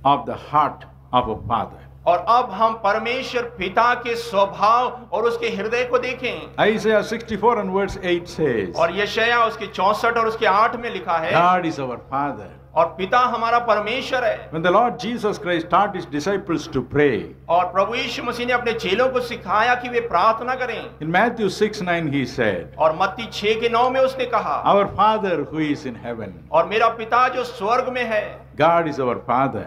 of the heart of a father. और अब हम परमेश्वर पिता के स्वभाव और उसके हृदय को देखें। Isaiah 64 and verse 8 says, और यशायाह उसके 64 और उसके 8 में लिखा है, God is our Father. और पिता हमारा परमेश्वर है। When the Lord Jesus Christ taught his disciples to pray, और प्रभु यीशु मसीह ने अपने चेलों को सिखाया कि वे प्रार्थना करें। in Matthew 6:9 he said, और मत्ती 6:9 में उसने कहा, Our Father who is in heaven. और मेरा पिता जो स्वर्ग में है, God is our Father.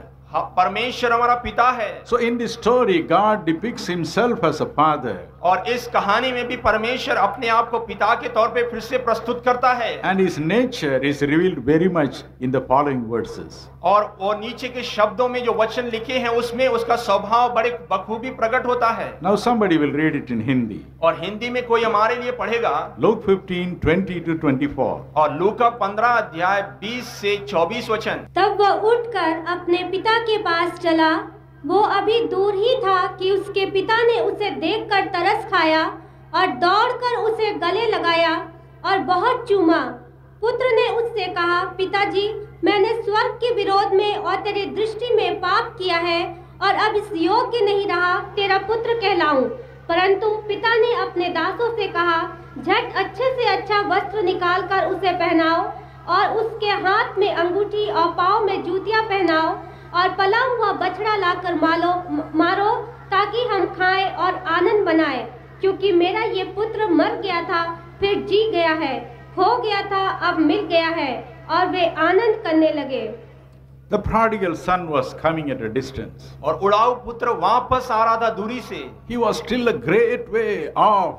परमेश्वर हमारा पिता है। So in this story, God depicts himself as a father. और इस कहानी में भी परमेश्वर अपने आप को पिता के तौर पे फिर से प्रस्तुत करता है। And his nature is revealed very much in the following verses. और वो नीचे के शब्दों में जो वचन लिखे हैं उसमें उसका स्वभाव बड़े बखूबी प्रकट होता है। Now somebody will read it in Hindi. और हिंदी में कोई हमारे लिए पढ़ेगा। Luke 15:20-24. और लूका 15 अध्याय 20 से 24 वचन। तब वह उठकर अपने पिता के पास चला। वो अभी दूर ही था कि उसके पिता ने उसे देखकर तरस खाया और दौड़कर उसे गले लगाया और बहुत चूमा। पुत्र ने उससे कहा, पिताजी, मैंने स्वर्ग के विरोध में और तेरी दृष्टि में पाप किया है और अब इस योग्य नहीं रहा तेरा पुत्र कहलाऊं। परंतु पिता ने अपने दासों से कहा, झट अच्छे से अच्छा वस्त्र निकालकर उसे पहनाओ और उसके हाथ में अंगूठी और पाँव में जूतियां पहनाओ और पला हुआ बछड़ा लाकर मारो ताकि हम खाएं और आनंद बनाएं, क्योंकि मेरा ये पुत्र मर गया था फिर जी गया है, खो गया था अब मिल गया है। और वे आनंद करने लगे। The prodigal son was coming at a distance. और उड़ाऊ पुत्र वापस आ रहा था दूरी से। He was still a great way off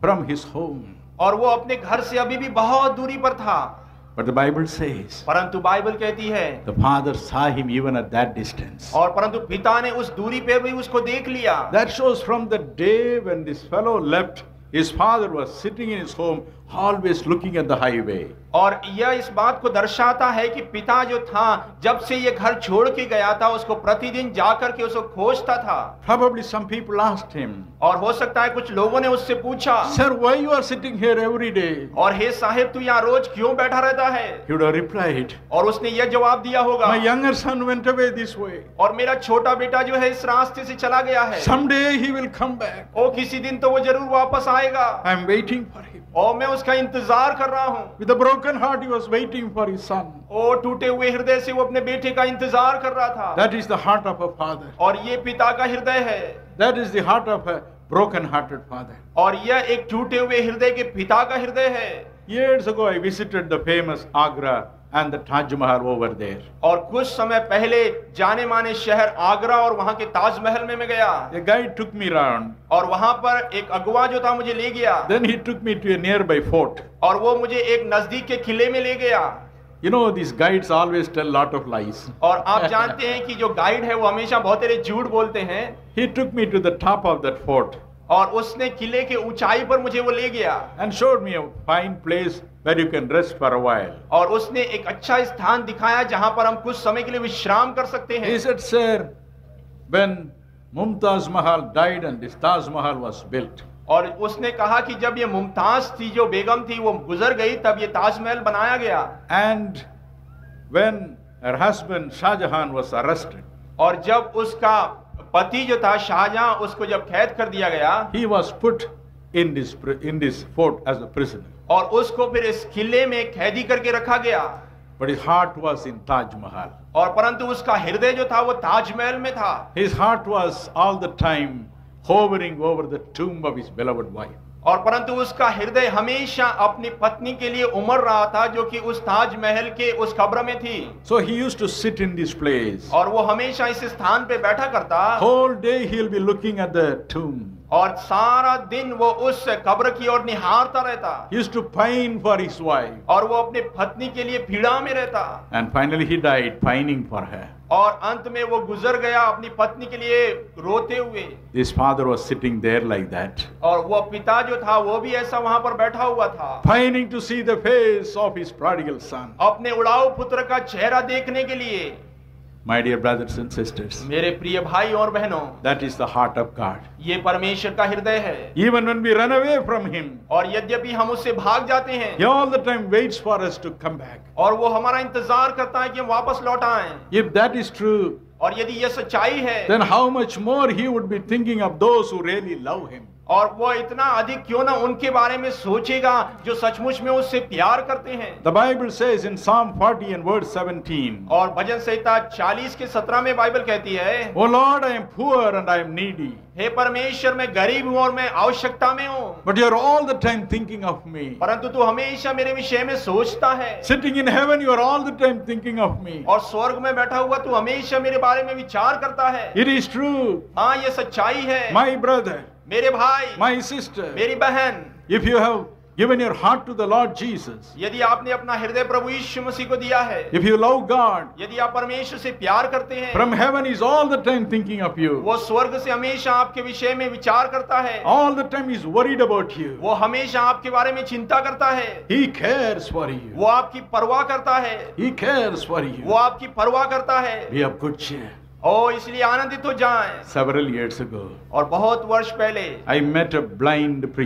from his home. और वो अपने घर से अभी भी बहुत दूरी पर था। But the Bible says, परंतु बाइबल कहती है, the father saw him even at that distance. और परंतु पिता ने उस दूरी पे भी उसको देख लिया। That shows from the day when this fellow left, his father was sitting in his home, always looking at the highway. और यह इस बात को दर्शाता है कि पिता जो था जब से ये घर छोड़ के गया था उसको प्रतिदिन जाकर के उसको खोजता था। Probably some people asked him, और हो सकता है कुछ लोगों ने उससे पूछा, Sir, why you are sitting here every day? और हे साहिब तू यहाँ रोज क्यों बैठा रहता है? He would have replied, और उसने यह जवाब दिया होगा, My younger son went away this way. और मेरा छोटा बेटा जो है इस रास्ते से चला गया है। Someday he will come back. ओ किसी दिन तो वो जरूर वापस आएगा। I am waiting for him. और मैं उसका इंतजार कर रहा हूँ। With a broken heart he was waiting for his son. ओ टूटे हुए हृदय से वो अपने बेटे का इंतजार कर रहा था। That is the heart of a father. और ये पिता का हृदय है। That is the heart of a broken-hearted father. और यह एक टूटे हुए हृदय के पिता का हृदय है। Years ago I visited the famous Agra and the Taj Mahal over there. और कुछ समय पहले जाने माने शहर आगरा और वहाँ के ताजमहल में मैं गया। A guide took me round. और वहाँ पर एक अगुवा जो था मुझे ले गया। Then he took me to a nearby fort. और वो मुझे एक नजदीक के किले में ले गया। You know, these guides always tell lot of lies. और आप जानते हैं कि जो गाइड है वो हमेशा बहुत सारे झूठ बोलते हैं। He took me to the top of that fort. और उसने किले के ऊंचाई पर मुझे वो ले गया। And showed me a fine place where you can rest for a while. और उसने एक अच्छा स्थान दिखाया जहां पर हम कुछ समय के लिए विश्राम कर सकते हैं। He said, Sir, when Mumtaz Mahal died and this Taj Mahal was built. और उसने कहा कि जब ये मुमताज थी जो बेगम थी वो गुजर गई तब ये ताजमहल बनाया गया। And when her husband Shah Jahan was arrested. और जब उसका पति जो था शाहजहां उसको जब कैद कर दिया गया, he was put in this fort as a prisoner. और उसको फिर इस किले में कैदी करके रखा गया। But his heart was in Taj Mahal. और परंतु उसका हृदय जो था वो ताजमहल में था। His heart was all the time hovering over the tomb of his beloved wife. और परंतु उसका हृदय हमेशा अपनी पत्नी के लिए उमड़ रहा था जो कि उस ताजमहल के उस कब्र में थी। So he used to sit in this place. और वो हमेशा इस स्थान पे बैठा करता। Whole day he'll be looking at the tomb. और सारा दिन वो उस कब्र की ओर निहारता रहता। He used to pine for his wife. और वो अपने पत्नी के लिए पीड़ा में रहता। And finally he died pining for her. और अंत में वो गुजर गया अपनी पत्नी के लिए रोते हुए। This father was sitting there like that. और वो पिता जो था वो भी ऐसा वहां पर बैठा हुआ था। Pining to see the face of his prodigal son. अपने उड़ाऊ पुत्र का चेहरा देखने के लिए। My dear brothers and sisters, मेरे प्रिय भाई और बहनों, that is the heart of God. ये परमेश्वर का हृदय है। Even when we run away from Him, और यद्यपि हम उससे भाग जाते हैं, He all the time waits for us to come back. और वो हमारा इंतजार करता है कि हम वापस लौट आएं। If that is true, और यदि ये सच्चाई है, then how much more He would be thinking of those who really love Him. और वो इतना अधिक क्यों ना उनके बारे में सोचेगा जो सचमुच में उससे प्यार करते हैं। The Bible says in Psalm 40 and verse 17, और भजन संहिता 40 के 17 में बाइबल कहती है, O Lord, I am poor and I am needy, हे परमेश्वर, मैं गरीब हूँ और मैं आवश्यकता में हूँ, but you are all the time thinking of me. परंतु तू हमेशा मेरे विषय में सोचता है। Sitting in heaven, you are all the time thinking of me. और स्वर्ग में बैठा हुआ तू हमेशा मेरे बारे में विचार करता है। It is true, हाँ, ये सच्चाई है। my brother, मेरे भाई, my sister, मेरी बहन, if you have given your heart to the Lord Jesus, यदि आपने अपना हृदय प्रभु यीशु मसीह को दिया है, if you love God, यदि आप परमेश्वर से प्यार करते हैं, from heaven is all the time thinking of you. वो स्वर्ग से हमेशा आपके विषय में विचार करता है। All the time is worried about you. वो हमेशा आपके बारे में चिंता करता है। He cares for you. वो आपकी परवाह करता है। He cares for वो you. आपकी परवाह करता है। Be of good cheer. ओ, इसलिए आनंदित हो जाएं। Several years ago, और बहुत वर्ष पहले I met a blind preacher.